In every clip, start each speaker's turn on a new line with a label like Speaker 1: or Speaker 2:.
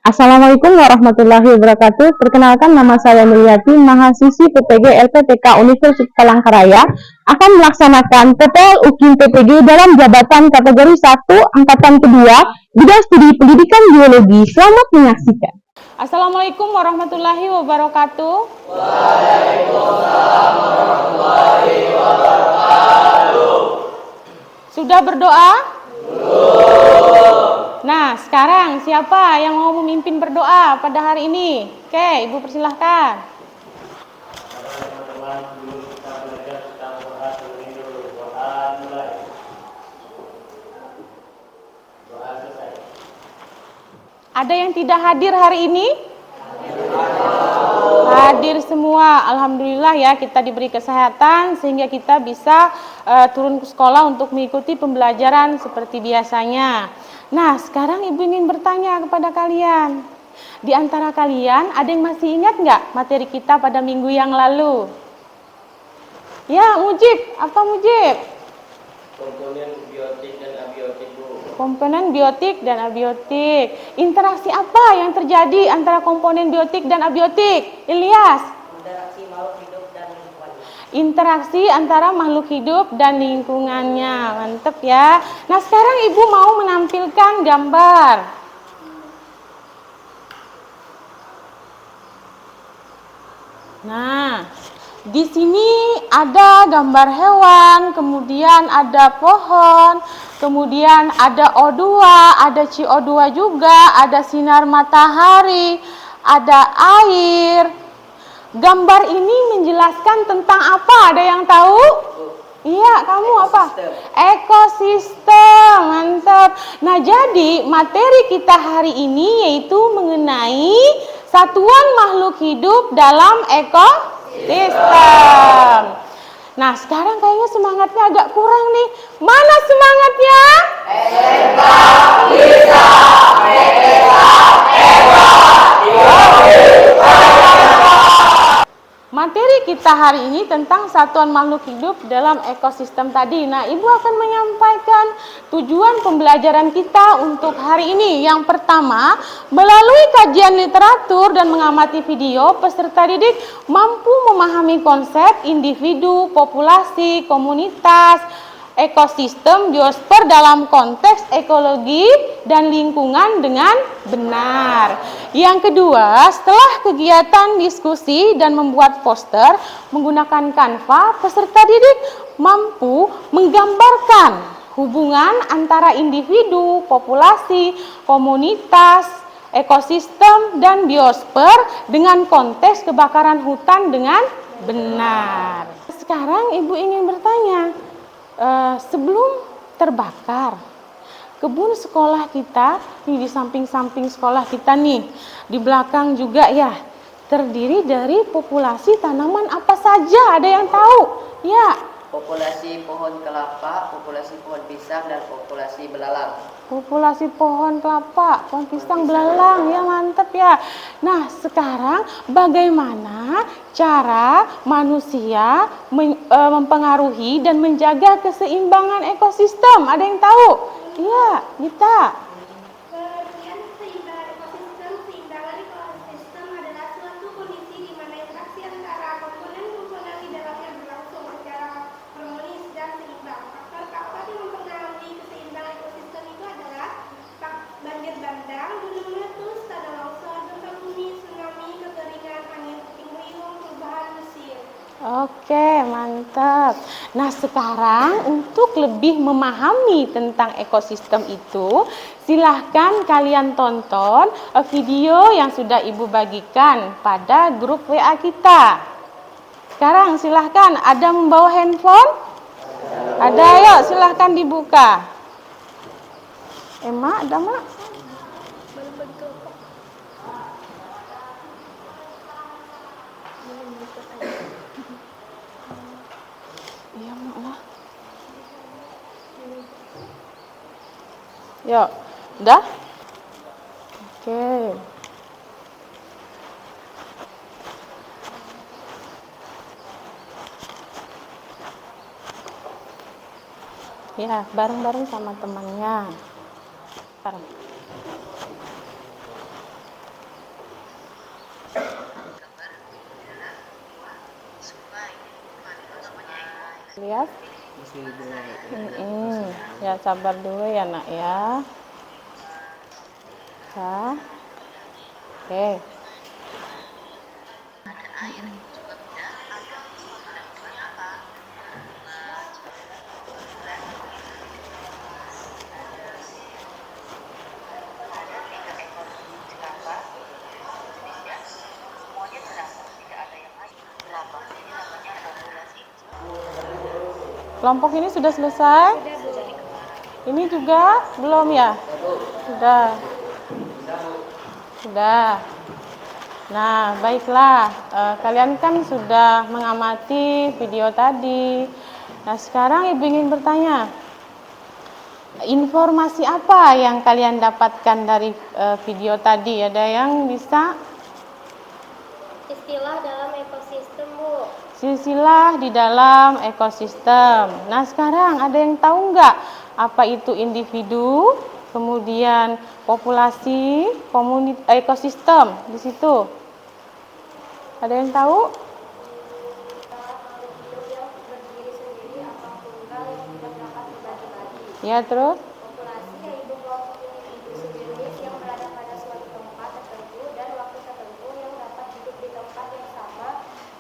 Speaker 1: Assalamualaikum warahmatullahi wabarakatuh. Perkenalkan, nama saya Mulyati, mahasiswi PPG LPTK Universitas Palangkaraya, akan melaksanakan TPL UKIM PPG dalam jabatan kategori 1 angkatan kedua bidang studi pendidikan biologi. Selamat menyaksikan.
Speaker 2: Assalamualaikum warahmatullahi wabarakatuh.
Speaker 3: Waalaikumsalam warahmatullahi wabarakatuh.
Speaker 2: Sudah berdoa? Nah, sekarang siapa yang mau memimpin berdoa pada hari ini? Oke, Ibu persilahkan.
Speaker 3: Teman-teman, dulu kita belajar tentang doa sebelum doa mulai. Doa selesai.
Speaker 2: Ada yang tidak hadir hari ini? Hadir semua. Alhamdulillah ya, kita diberi kesehatan sehingga kita bisa turun ke sekolah untuk mengikuti pembelajaran seperti biasanya. Nah, sekarang Ibu ingin bertanya kepada kalian. Di antara kalian, ada yang masih ingat nggak materi kita pada minggu yang lalu? Ya, Mujib. Apa Mujib?
Speaker 3: Komponen biotik dan abiotik, Bu.
Speaker 2: Komponen biotik dan abiotik. Interaksi apa yang terjadi antara komponen biotik dan abiotik? Ilyas?
Speaker 4: Interaksi makhluk hidup dan lingkungannya.
Speaker 2: Interaksi antara makhluk hidup dan lingkungannya. Mantap ya. Nah, sekarang Ibu mau menampilkan gambar. Nah, di sini ada gambar hewan, kemudian ada pohon, kemudian ada O2, ada CO2 juga, ada sinar matahari, ada air. Gambar ini menjelaskan tentang apa? Ada yang tahu? Iya, kamu apa? Ekosistem, mantap. Nah, jadi materi kita hari ini yaitu mengenai satuan makhluk hidup dalam ekosistem. Nah, sekarang kayaknya semangatnya agak kurang nih. Mana semangatnya? Materi kita hari ini tentang satuan makhluk hidup dalam ekosistem tadi. Nah, Ibu akan menyampaikan tujuan pembelajaran kita untuk hari ini. Yang pertama, melalui kajian literatur dan mengamati video, peserta didik mampu memahami konsep individu, populasi, komunitas, ekosistem, biosfer dalam konteks ekologi dan lingkungan dengan benar. Yang kedua, setelah kegiatan diskusi dan membuat poster menggunakan Canva, peserta didik mampu menggambarkan hubungan antara individu, populasi, komunitas, ekosistem, dan biosfer dengan konteks kebakaran hutan dengan benar. Sekarang Ibu ingin bertanya, sebelum terbakar, kebun sekolah kita, nih di samping-samping sekolah kita nih, di belakang juga ya, terdiri dari populasi tanaman apa saja? Ada yang tahu? Ya.
Speaker 4: Populasi pohon kelapa, populasi pohon pisang, dan populasi belalang.
Speaker 2: Populasi pohon kelapa, pohon pisang, belalang, ya mantap ya. Nah, sekarang bagaimana cara manusia mempengaruhi dan menjaga keseimbangan ekosistem? Ada yang tahu? Iya, Gita.
Speaker 5: Pengertian keseimbangan ekosistem adalah suatu kondisi di mana interaksi antara komponen-komponen di dalamnya berlangsung secara harmonis dan seimbang. Faktor-faktor yang mempengaruhi keseimbangan ekosistem itu adalah banjir bandang, gunung meletus, tanah longsor, gempa bumi, tsunami, kekeringan, angin puting beliung, perubahan musim.
Speaker 2: Oke, mantap. Nah, sekarang untuk lebih memahami tentang ekosistem itu, silahkan kalian tonton video yang sudah Ibu bagikan pada grup WA kita. Sekarang silahkan, ada membawa handphone? Ada, yuk silahkan dibuka. Mak, ada Mak? Iya, Mak lah. Yuk, udah? Oke. Ya, bareng-bareng sama temannya. Bareng. Lihat. Ya sabar dulu ya nak ya. Oke. Kelompok ini sudah selesai? Ini juga belum ya? Sudah. Sudah. Nah, baiklah. Kalian kan sudah mengamati video tadi. Nah, sekarang Ibu ingin bertanya. Informasi apa yang kalian dapatkan dari video tadi? Ada yang bisa?
Speaker 5: Istilah dalam ekosistem, Bu.
Speaker 2: Silsilah di dalam ekosistem. Nah, sekarang ada yang tahu nggak apa itu individu, kemudian populasi, ekosistem di situ? Ada yang tahu? Ya, terus?
Speaker 5: Populasi yaitu kelompok individu sejenis yang berada pada suatu tempat tertentu dan waktu tertentu yang dapat hidup di tempat yang sama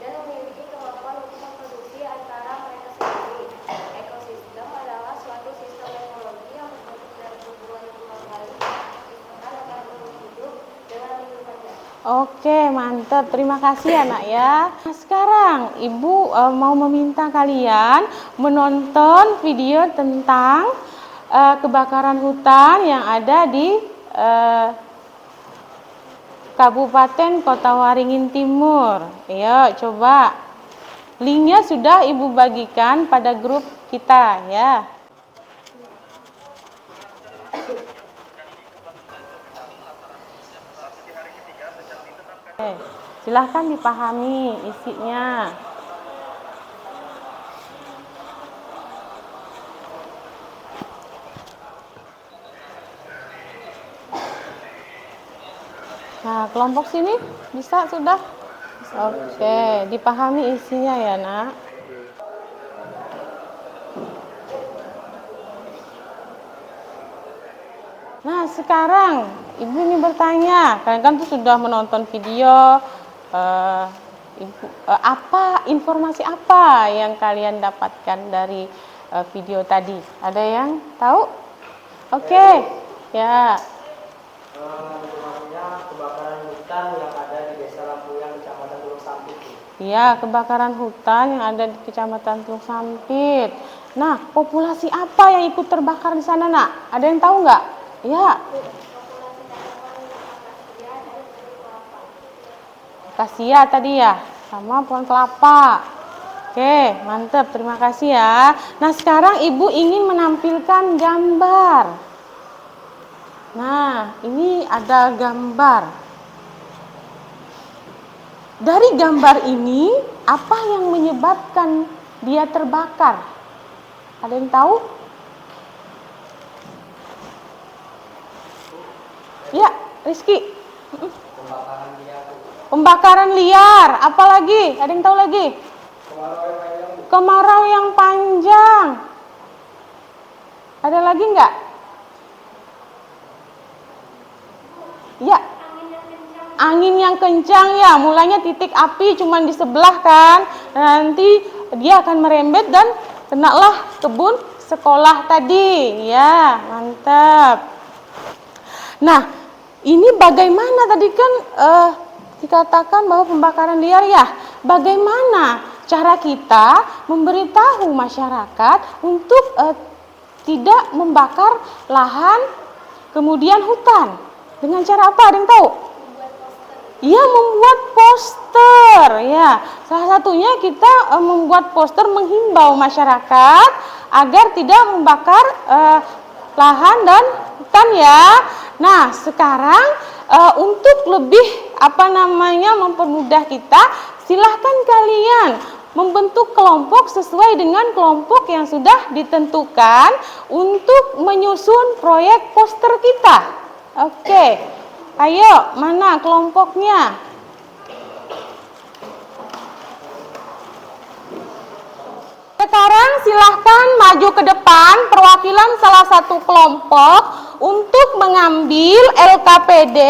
Speaker 5: dan memiliki kemampuan untuk memproduksi antara mereka sendiri. Ekosistem adalah suatu sistem ekologi yang terbentuk dari hubungan kali antara makhluk hidup dengan lingkungannya.
Speaker 2: Oke, mantap. Terima kasih ya, Nak ya. Nah, sekarang Ibu mau meminta kalian menonton video tentang kebakaran hutan yang ada di Kabupaten Kota Waringin Timur. Ayo, coba. Linknya sudah Ibu bagikan pada grup kita ya. Oke, silahkan dipahami isinya. Nah, kelompok sini bisa sudah? Oke, dipahami isinya ya, Nak. Nah, sekarang Ibu ini bertanya, kalian kan tuh sudah menonton video, apa informasi apa yang kalian dapatkan dari video tadi? Ada yang tahu? Oke, ya.
Speaker 3: Kebakaran hutan yang ada di Desa Lampuyang, Kecamatan Teluk Sampit.
Speaker 2: Iya, kebakaran hutan yang ada di Kecamatan Teluk Sampit. Nah, populasi apa yang ikut terbakar di sana, Nak? Ada yang tahu nggak? Ya. Akasia tadi ya, sama pohon kelapa. Oke, mantap. Terima kasih ya. Nah, sekarang Ibu ingin menampilkan gambar. Nah, ini ada gambar. Dari gambar ini, apa yang menyebabkan dia terbakar? Ada yang tahu? Ya, Rizky. Pembakaran liar. Apa lagi? Ada yang tahu lagi? Kemarau yang panjang. Ada lagi nggak? Ya. Angin yang kencang ya. Mulanya titik api cuma di sebelah kan. Nanti dia akan merembet dan kenalah kebun sekolah tadi. Ya, mantap. Nah, ini bagaimana tadi kan dikatakan bahwa pembakaran liar ya. Bagaimana cara kita memberitahu masyarakat untuk tidak membakar lahan kemudian hutan? Dengan cara apa? Ada yang tahu? Iya, membuat poster. Ya, salah satunya kita membuat poster menghimbau masyarakat agar tidak membakar lahan dan hutan ya. Nah, sekarang untuk lebih mempermudah kita, silahkan kalian membentuk kelompok sesuai dengan kelompok yang sudah ditentukan untuk menyusun proyek poster kita. Oke, ayo, mana kelompoknya? Sekarang silahkan maju ke depan perwakilan salah satu kelompok untuk mengambil LKPD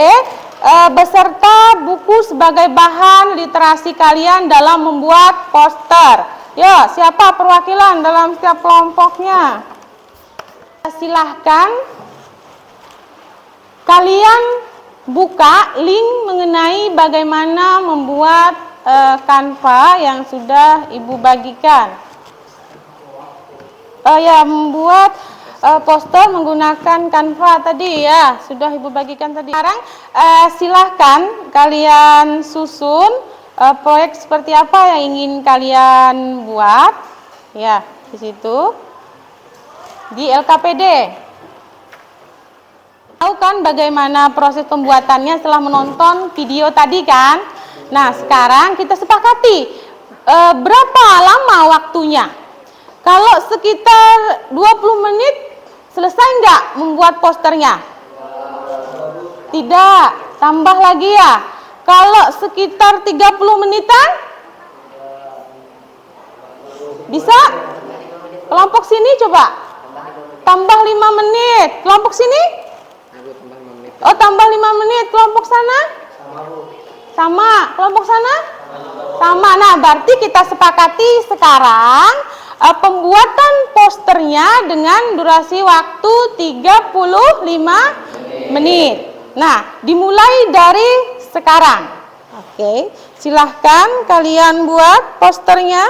Speaker 2: beserta buku sebagai bahan literasi kalian dalam membuat poster. Ya, siapa perwakilan dalam setiap kelompoknya? Silahkan kalian buka link mengenai bagaimana membuat Canva yang sudah Ibu bagikan. Membuat poster menggunakan Canva tadi ya, sudah Ibu bagikan tadi. Sekarang silahkan kalian susun proyek seperti apa yang ingin kalian buat. Ya, di situ di LKPD. Tahu kan bagaimana proses pembuatannya setelah menonton video tadi kan? Nah, sekarang kita sepakati berapa lama waktunya. Kalau sekitar 20 menit selesai nggak membuat posternya? Tidak, tambah lagi ya. Kalau sekitar 30 menitan? Bisa? Kelompok sini coba. Tambah 5 menit. Kelompok sini? Oh, tambah 5 menit. Kelompok sana? Sama. Kelompok sana? Sama. Nah, berarti kita sepakati sekarang pembuatan posternya dengan durasi waktu 35 menit. Nah, dimulai dari sekarang. Oke, silahkan kalian buat posternya.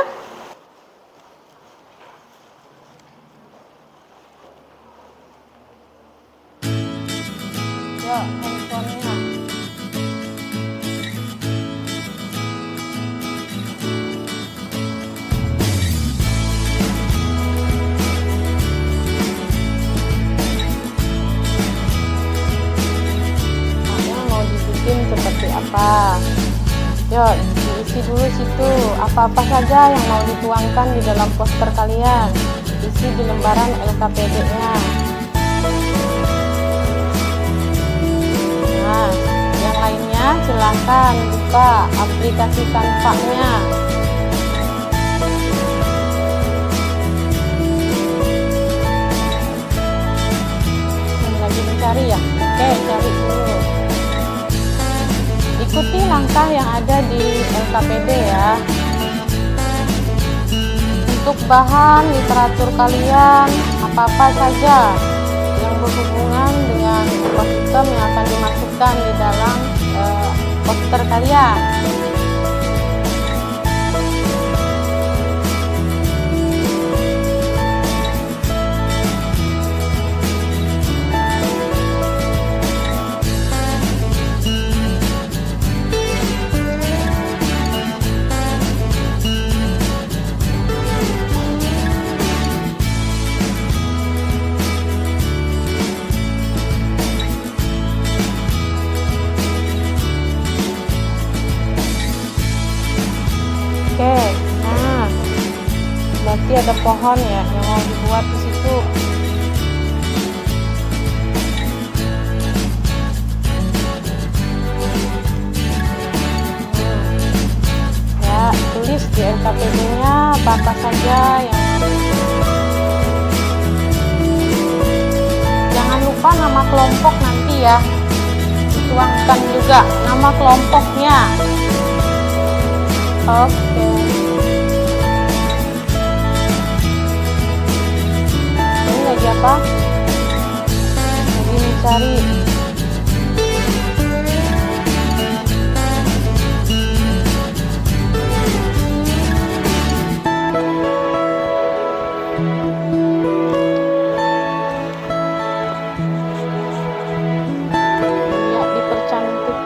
Speaker 2: Ya, handphonenya. Mau dibikin seperti apa? Yuk, diisi dulu situ. Apa-apa saja yang mau dituangkan di dalam poster kalian. Isi di lembaran LKPD-nya. Nah, yang lainnya silahkan buka aplikasi Canva-nya. Lagi mencari ya? Oke, cari dulu. Ikuti langkah yang ada di LKPD ya. Untuk bahan literatur kalian, apa-apa saja yang berhubungan dengan ekosistem yang akan dimasukkan di dalam poster kalian. Oke, nah berarti ada pohon ya yang mau dibuat di situ. Ya, tulis di LKPD-nya apa saja yang. Jangan lupa nama kelompok nanti ya, dituangkan juga nama kelompoknya. Oke. Ini lagi apa? Lagi mencari. Ya, dipercantik.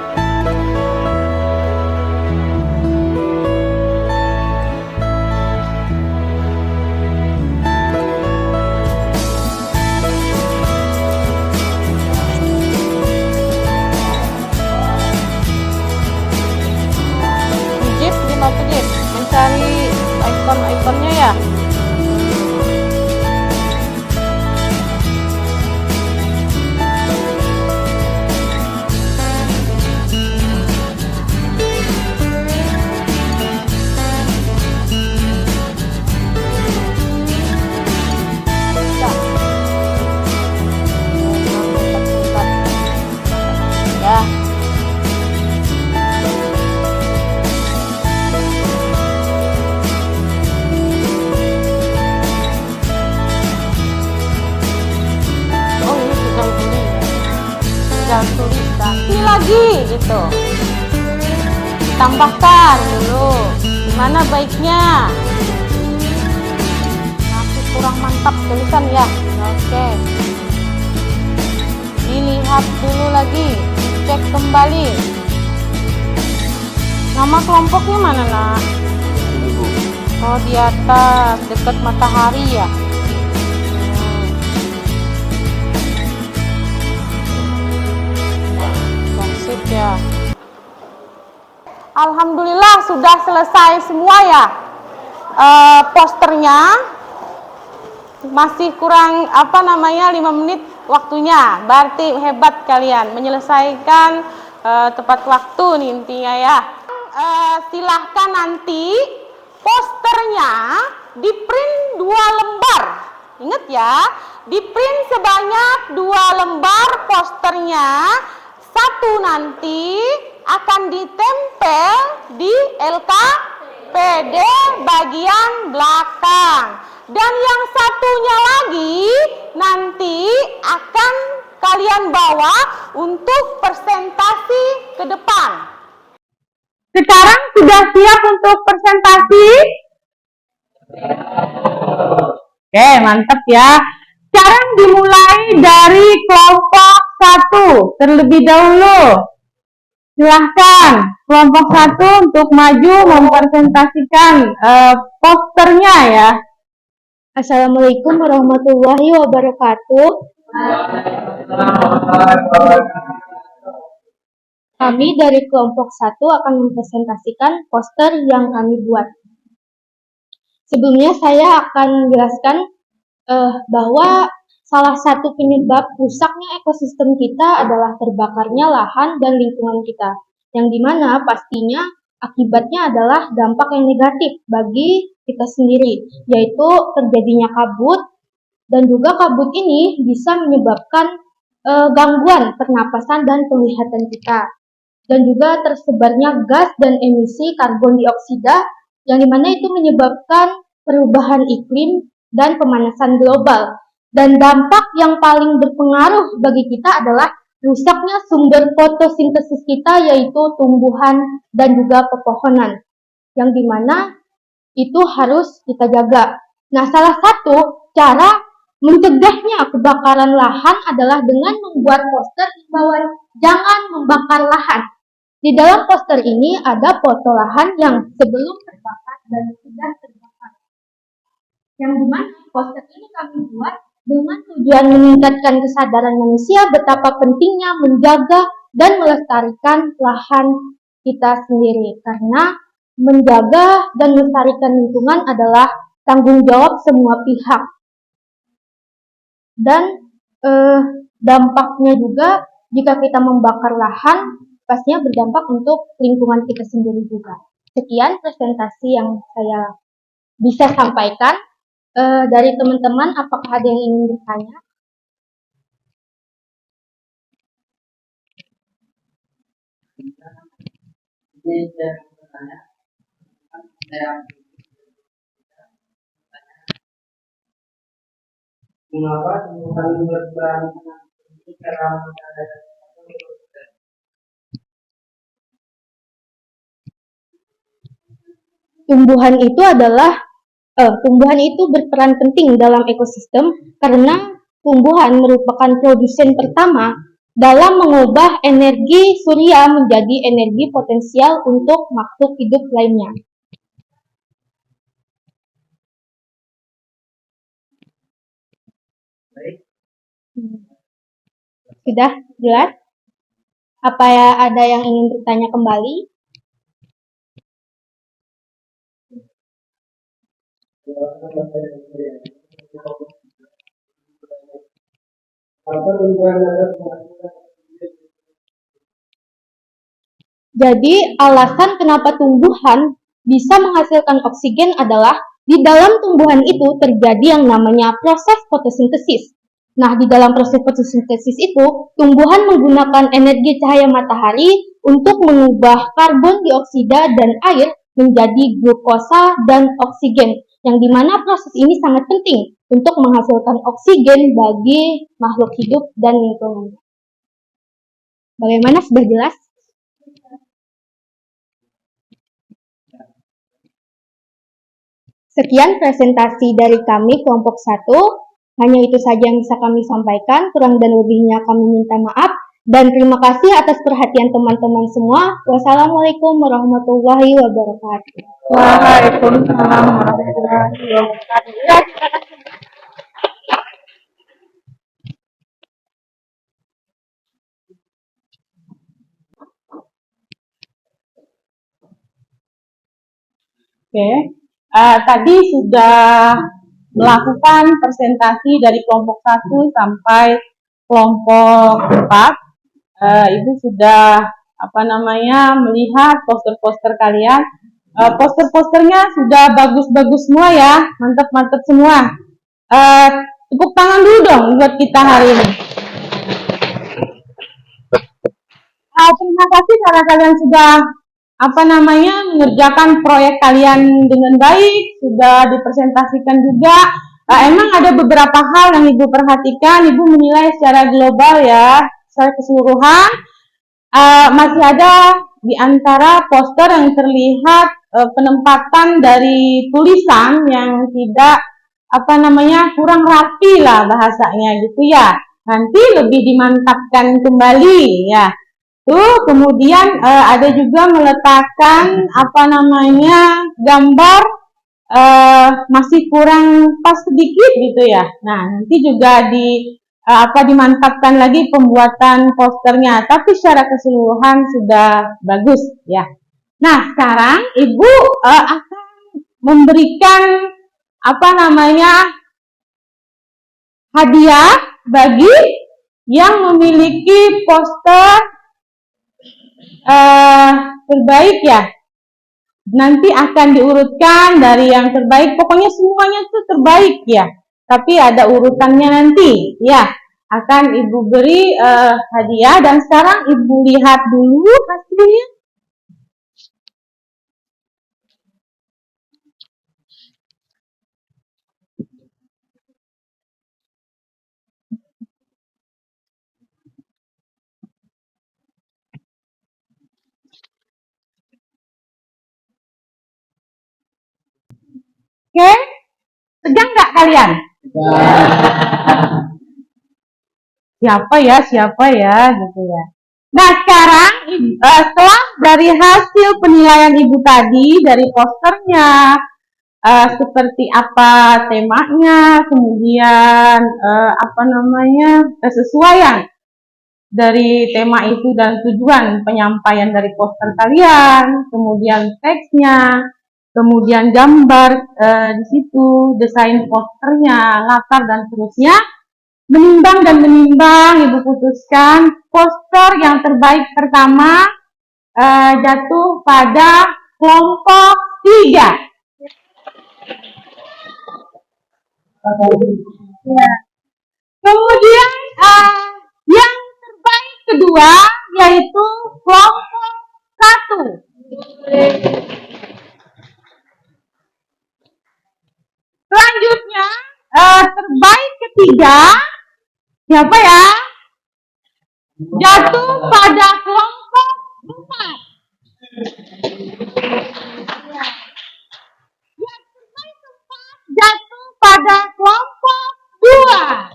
Speaker 2: Mencari ikon-ikonnya ya. ditambahkan dulu. Gimana baiknya? Masih kurang mantap tulisan ya. Oke. Dilihat dulu lagi, cek kembali. Nama kelompoknya mana, Nak? Oh, di atas, dekat matahari ya. Sip ya. Alhamdulillah sudah selesai semua ya. Posternya masih kurang 5 menit waktunya. Berarti hebat kalian menyelesaikan tepat waktu nih intinya ya. Silahkan nanti posternya di print 2 lembar. Ingat ya, di print sebanyak 2 lembar posternya. Satu nanti akan ditempel di LKPD bagian belakang. Dan yang satunya lagi nanti akan kalian bawa untuk presentasi ke depan.
Speaker 1: Sekarang sudah siap untuk presentasi? Oke, mantap ya. Sekarang dimulai dari kelompok 1 terlebih dahulu. Silahkan kelompok 1 untuk maju mempresentasikan posternya ya.
Speaker 6: Assalamualaikum warahmatullahi wabarakatuh. Kami dari kelompok 1 akan mempresentasikan poster yang kami buat. Sebelumnya saya akan menjelaskan bahwa salah satu penyebab rusaknya ekosistem kita adalah terbakarnya lahan dan lingkungan kita, yang dimana pastinya akibatnya adalah dampak yang negatif bagi kita sendiri, yaitu terjadinya kabut, dan juga kabut ini bisa menyebabkan gangguan pernapasan dan penglihatan kita, dan juga tersebarnya gas dan emisi karbon dioksida, yang dimana itu menyebabkan perubahan iklim dan pemanasan global. Dan dampak yang paling berpengaruh bagi kita adalah rusaknya sumber fotosintesis kita, yaitu tumbuhan dan juga pepohonan, yang dimana itu harus kita jaga. Nah, salah satu cara mencegahnya kebakaran lahan adalah dengan membuat poster himbauan jangan membakar lahan. Di dalam poster ini ada foto lahan yang sebelum terbakar dan sudah terbakar, yang dimana poster ini kami buat dengan tujuan meningkatkan kesadaran manusia betapa pentingnya menjaga dan melestarikan lahan kita sendiri, karena menjaga dan melestarikan lingkungan adalah tanggung jawab semua pihak. Dan dampaknya juga jika kita membakar lahan pastinya berdampak untuk lingkungan kita sendiri juga. Sekian presentasi yang saya bisa sampaikan. Dari teman-teman, apakah ada yang ingin bertanya?
Speaker 3: Mengapa tumbuhan berperan penting dalam menjaga ekosistem?
Speaker 6: Tumbuhan itu berperan penting dalam ekosistem karena tumbuhan merupakan produsen pertama dalam mengubah energi surya menjadi energi potensial untuk makhluk hidup lainnya. Sudah jelas? Apa ya, ada yang ingin bertanya kembali? Jadi alasan kenapa tumbuhan bisa menghasilkan oksigen adalah di dalam tumbuhan itu terjadi yang namanya proses fotosintesis. Nah, di dalam proses fotosintesis itu, tumbuhan menggunakan energi cahaya matahari untuk mengubah karbon dioksida dan air menjadi glukosa dan oksigen, yang dimana proses ini sangat penting untuk menghasilkan oksigen bagi makhluk hidup dan lingkungan. Bagaimana, sudah jelas? Sekian presentasi dari kami kelompok 1. Hanya itu saja yang bisa kami sampaikan. Kurang dan lebihnya kami minta maaf. Dan terima kasih atas perhatian teman-teman semua. Wassalamualaikum warahmatullahi wabarakatuh.
Speaker 1: Waalaikumsalam warahmatullahi wabarakatuh. Ya, terima kasih. Oke, tadi sudah melakukan presentasi dari kelompok 1 sampai kelompok 4. Ibu sudah melihat poster-poster kalian. Poster-posternya sudah bagus-bagus semua ya, mantap-mantap semua. Tepuk tangan dulu dong buat kita hari ini. Terima kasih karena kalian sudah mengerjakan proyek kalian dengan baik, sudah dipresentasikan juga. Emang ada beberapa hal yang Ibu perhatikan, Ibu menilai secara global ya, secara keseluruhan. Masih ada di antara poster yang terlihat penempatan dari tulisan yang tidak kurang rapi lah bahasanya gitu ya. Nanti lebih dimantapkan kembali ya. Tuh, kemudian ada juga meletakkan gambar masih kurang pas sedikit gitu ya. Nah, nanti juga dimantapkan lagi pembuatan posternya, tapi secara keseluruhan sudah bagus ya. Nah, sekarang Ibu akan memberikan hadiah bagi yang memiliki poster terbaik ya. Nanti akan diurutkan dari yang terbaik, pokoknya semuanya itu terbaik ya. Tapi ada urutannya nanti ya. Akan Ibu beri hadiah, dan sekarang Ibu lihat dulu hasilnya. Oke, tegang nggak kalian? Siapa ya, gitu ya. Nah, sekarang setelah dari hasil penilaian Ibu tadi, dari posternya, seperti apa temanya, kemudian kesesuaian dari tema itu dan tujuan penyampaian dari poster kalian, kemudian teksnya, kemudian gambar di situ, desain posternya, latar dan seterusnya. Menimbang Ibu putuskan poster yang terbaik pertama jatuh pada kelompok 3. Kemudian yang terbaik kedua yaitu kelompok 1. Selanjutnya terbaik ketiga siapa ya? Jatuh pada kelompok 4. Yang terbaik keempat jatuh pada kelompok 2.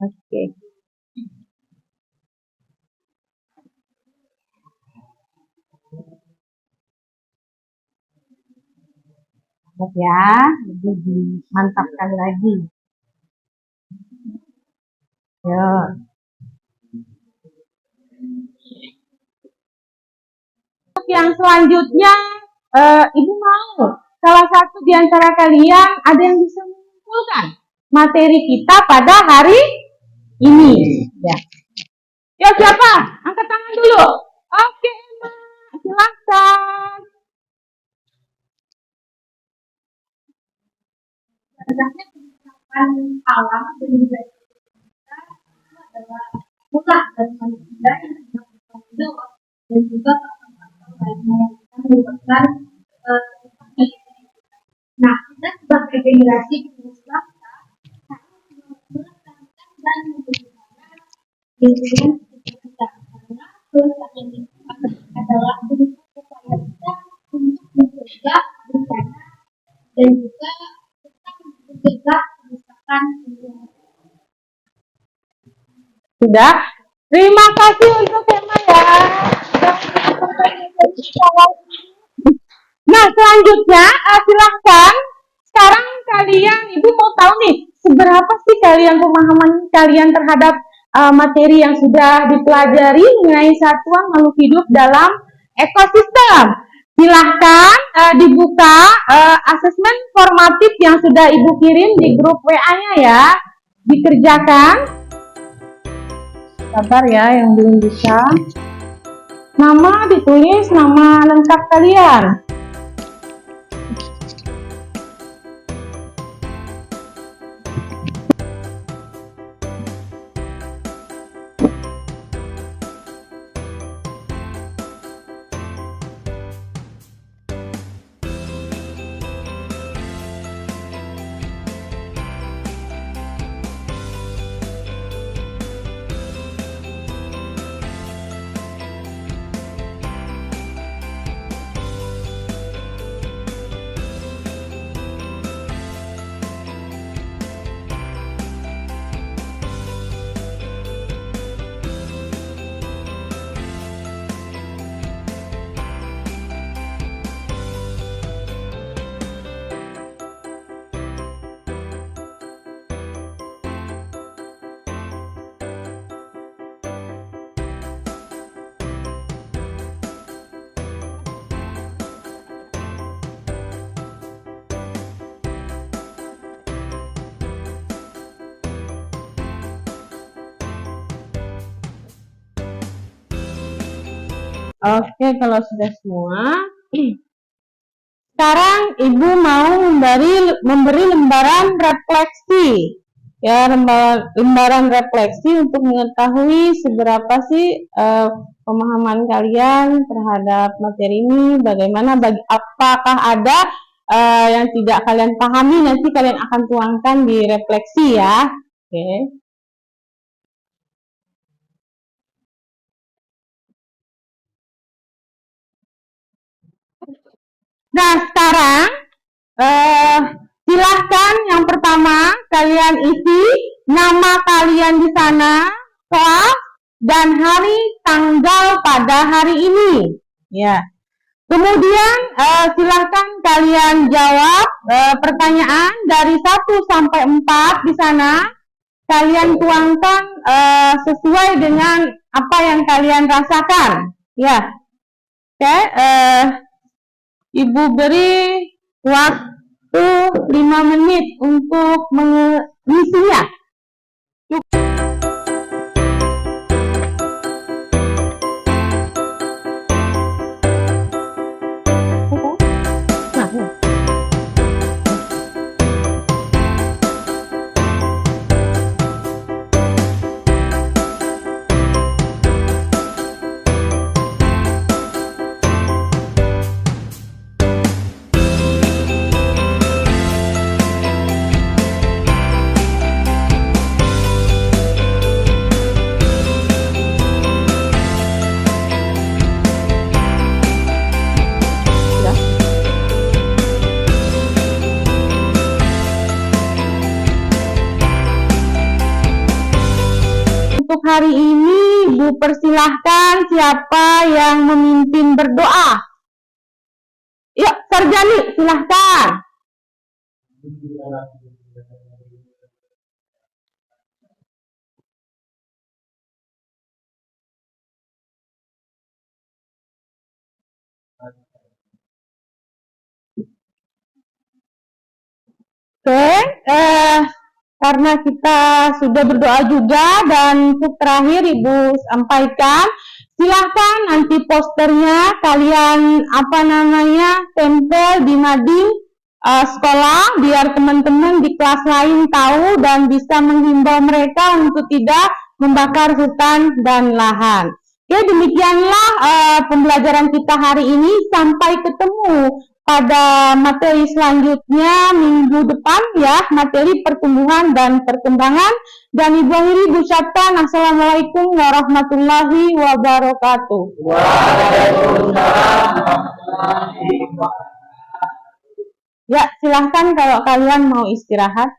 Speaker 1: Oke. Ya, lebih dimantapkan lagi. Ya. Untuk yang selanjutnya, Ibu mau salah satu di antara kalian ada yang bisa mengumpulkan materi kita pada hari ini. Ya. Ya, siapa? Angkat tangan dulu. Oke, Emma, silakan.
Speaker 5: Sebenarnya penerapan alam dan juga kita adalah mutlak dan manusia yang tidak bertanggung dan juga faktor-faktor lainnya yang kita menyebabkan nah, kita sebagai generasi penerus bangsa harus melestarikan dan memberikan lingkungan sekitar kita, karena kelestarian lingkungan adalah bentuk upaya kita untuk mencegah bencana
Speaker 6: dan juga tentang mencegah kerusakan lingkungan.
Speaker 1: Sudah. Terima kasih untuk tema ya. Nah, selanjutnya silahkan. Sekarang kalian, Ibu mau tahu nih, seberapa sih kalian pemahaman kalian terhadap materi yang sudah dipelajari mengenai satuan makhluk hidup dalam ekosistem. Silahkan dibuka asesmen formatif yang sudah Ibu kirim di grup WA-nya ya. Dikerjakan. Sabar ya yang belum bisa. Nama ditulis, nama lengkap kalian. Oke, kalau sudah semua, sekarang Ibu mau memberi lembaran refleksi. Ya, lembaran refleksi untuk mengetahui seberapa sih pemahaman kalian terhadap materi ini, bagaimana, apakah ada yang tidak kalian pahami, nanti kalian akan tuangkan di refleksi ya. Oke. Nah, sekarang silahkan yang pertama kalian isi nama kalian di sana, kelas, dan hari tanggal pada hari ini. Ya. Kemudian silahkan kalian jawab pertanyaan dari 1 sampai 4 di sana. Kalian tuangkan sesuai dengan apa yang kalian rasakan. Ya. Oke. Ibu beri waktu 5 menit untuk mengisinya. Untuk hari ini, Bu persilahkan siapa yang memimpin berdoa. Yuk, Sarjani, silahkan. Oke, karena kita sudah berdoa juga dan untuk terakhir Ibu sampaikan, silahkan nanti posternya kalian tempel di mading sekolah biar teman-teman di kelas lain tahu dan bisa menghimbau mereka untuk tidak membakar hutan dan lahan. Oke, demikianlah pembelajaran kita hari ini. Sampai ketemu pada materi selanjutnya minggu depan ya, materi pertumbuhan dan perkembangan. Dan Ibu akhiri ucapkan Assalamualaikum warahmatullahi wabarakatuh.
Speaker 3: Waalaikumsalam warahmatullahi wabarakatuh.
Speaker 1: Ya, silahkan kalau kalian mau istirahat.